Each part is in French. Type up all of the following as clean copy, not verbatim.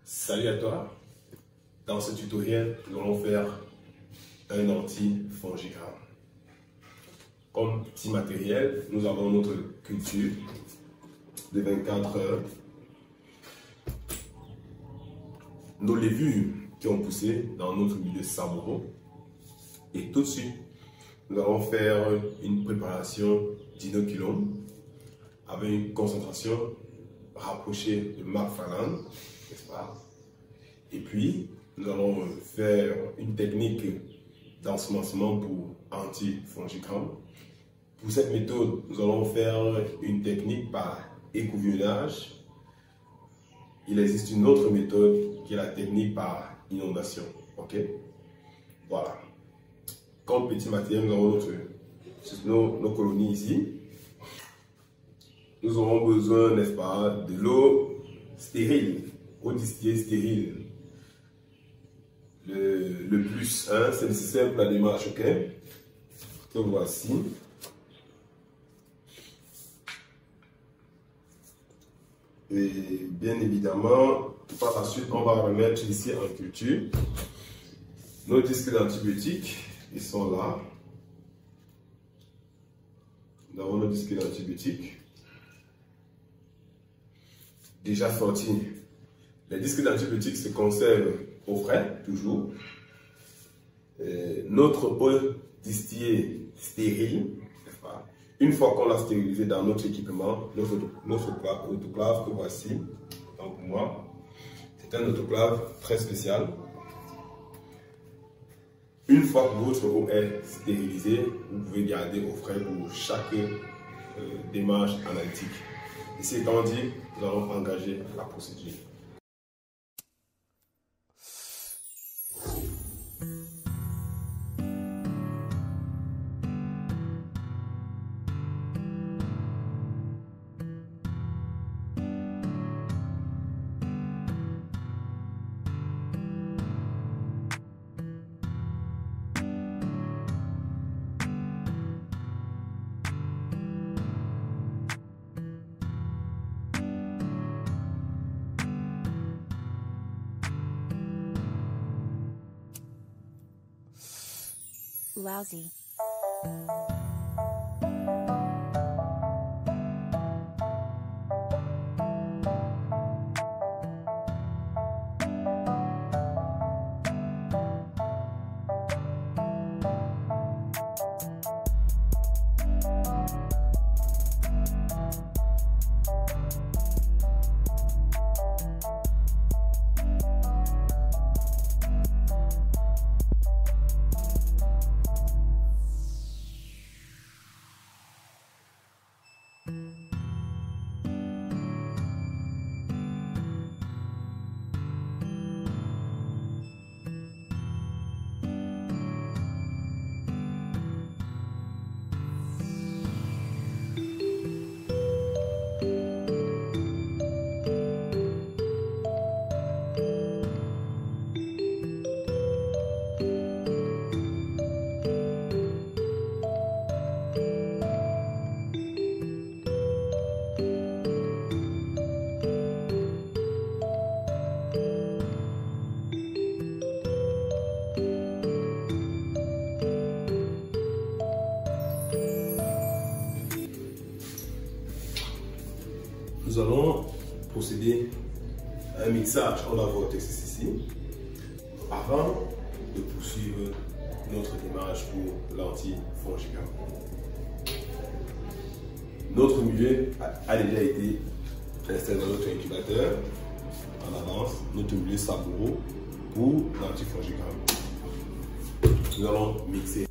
Salut à toi. Dans ce tutoriel, nous allons faire un anti-fongigramme. Comme petit matériel, nous avons notre culture de 24 heures, nos levures qui ont poussé dans notre milieu savoureux, et tout de suite, nous allons faire une préparation d'inoculum avec une concentration rapprochée de Macfarlane, n'est-ce pas? Et puis, nous allons faire une technique d'ensemencement pour anti-fongigramme. Pour cette méthode, nous allons faire une technique par écouvillonnage. Il existe une autre méthode qui est la technique par inondation. Ok? Voilà. Comme petit matériel, nous avons nos colonies ici. Nous aurons besoin, n'est-ce pas, de l'eau stérile, eau distillée stérile. Le plus 1, c'est nécessaire pour la démarche, ok? Que voici. Et bien évidemment, par la suite, on va remettre ici en culture nos disques d'antibiotiques. Ils sont là. Nous avons nos disques d'antibiotiques déjà sortis. Les disques d'antibiotiques se conservent au frais, toujours. Notre eau distillée stérile, n'est-ce pas? Une fois qu'on l'a stérilisé dans notre équipement, notre autoclave que voici, donc moi, c'est un autoclave très spécial. Une fois que votre eau est stérilisée, vous pouvez garder au frais pour chaque démarche analytique. Ici étant dit, nous allons engager la procédure. Lousy. Nous allons procéder à un mixage en la vortex ici, avant de poursuivre notre démarche pour l'anti-fongigramme. Notre milieu a déjà été installé dans notre incubateur en avance, notre milieu savoureux pour l'anti-fongigramme. Nous allons mixer.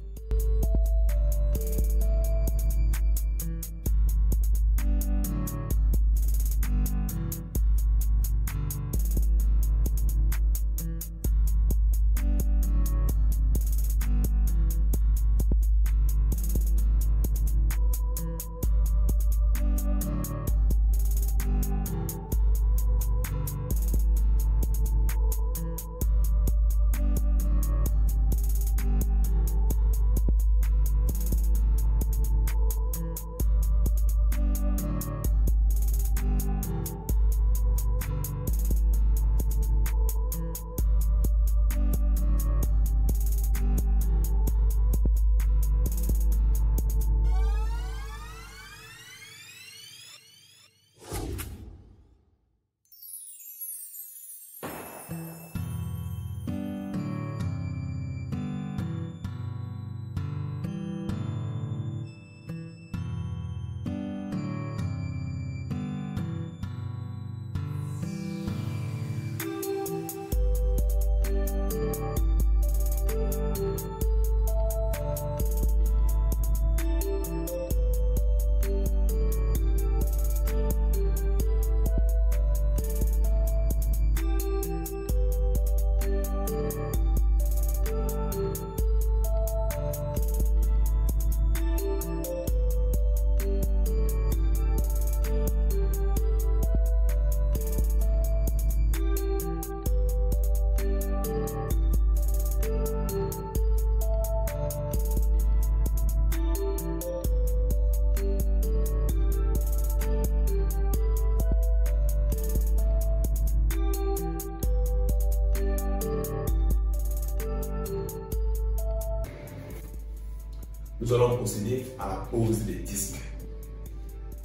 nous allons procéder à la pose des disques.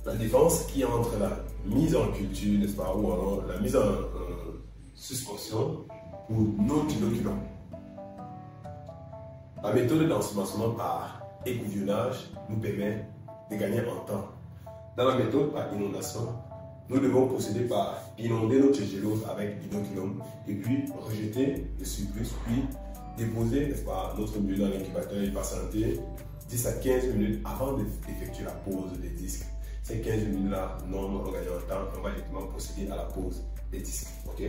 La différence qu'il y a entre la mise en culture, n'est-ce pas, ou alors la mise en suspension pour nos inoculants. La méthode d'ensemencement par écouvillonnage nous permet de gagner en temps. Dans la méthode par inondation, nous devons procéder par inonder notre gélose avec l'inoculum et puis rejeter le surplus, puis déposer, n'est-ce pas, notre milieu dans l'incubateur et patienter 10 à 15 minutes avant d'effectuer la pose des disques. Ces 15 minutes-là, non, on va gagner en temps, on va directement procéder à la pose des disques. Ok?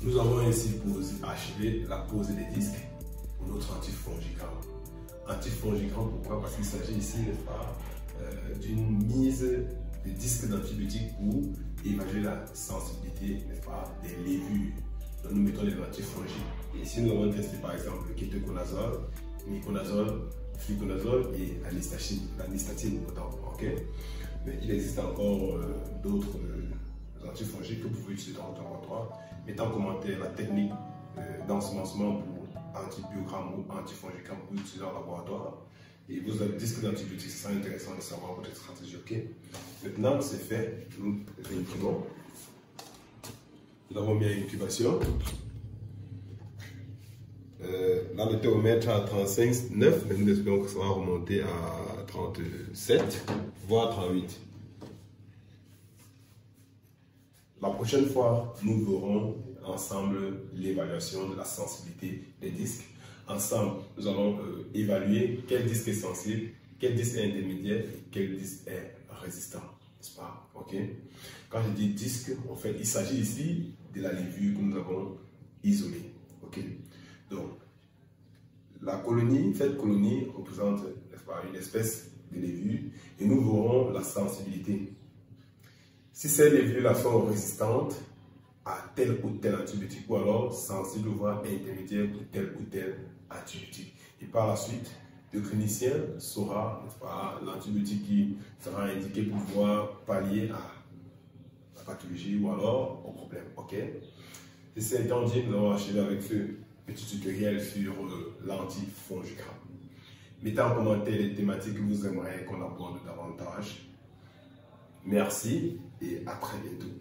Nous avons ainsi achevé la pose des disques pour notre antifongigramme. Antifongigramme, pourquoi? Parce qu'il s'agit ici, n'est-ce pas, d'une mise de disques d'antibiotiques pour évaluer la sensibilité, n'est-ce pas, des lévures. Donc nous mettons des antifongiques. Et ici nous avons testé par exemple le kétoconazole, miconazole, fluconazole et la nystatine. Okay? Mais il existe encore d'autres antifongiques que vous pouvez utiliser dans votre laboratoire. Mettez en commentaire la technique d'ensemencement pour antibiogramme ou antifongigramme que vous utilisez en laboratoire. Et vos disques d'antibiotiques, c'est intéressant de savoir votre stratégie. Okay? Maintenant, c'est fait. Nous réimprimons. Nous avons mis à incubation. Là, le thermomètre à 35,9, mais nous espérons que ça va remonter à 37, voire 38. La prochaine fois, nous verrons ensemble l'évaluation de la sensibilité des disques. Ensemble, nous allons évaluer quel disque est sensible, quel disque est intermédiaire et quel disque est résistant. N'est-ce pas? Ok? Quand je dis disque, en fait, il s'agit ici de la lévure que nous avons isolée. Ok? Donc, la colonie, cette colonie représente, n'est-ce pas, une espèce de lévure et nous verrons la sensibilité. Si ces lévures-là sont résistantes à tel ou tel antibiotique ou alors sensibles voire intermédiaires pour tel ou tel antibiotique. Et par la suite, le clinicien saura, n'est-ce pas, l'antibiotique qui sera indiqué pour pouvoir pallier à la pathologie ou alors au problème. Ok? Et c'est étant dit, nous allons achever avec ce petit tutoriel sur l'antifongicide. Mettez en commentaire les thématiques que vous aimeriez qu'on aborde davantage. Merci et à très bientôt.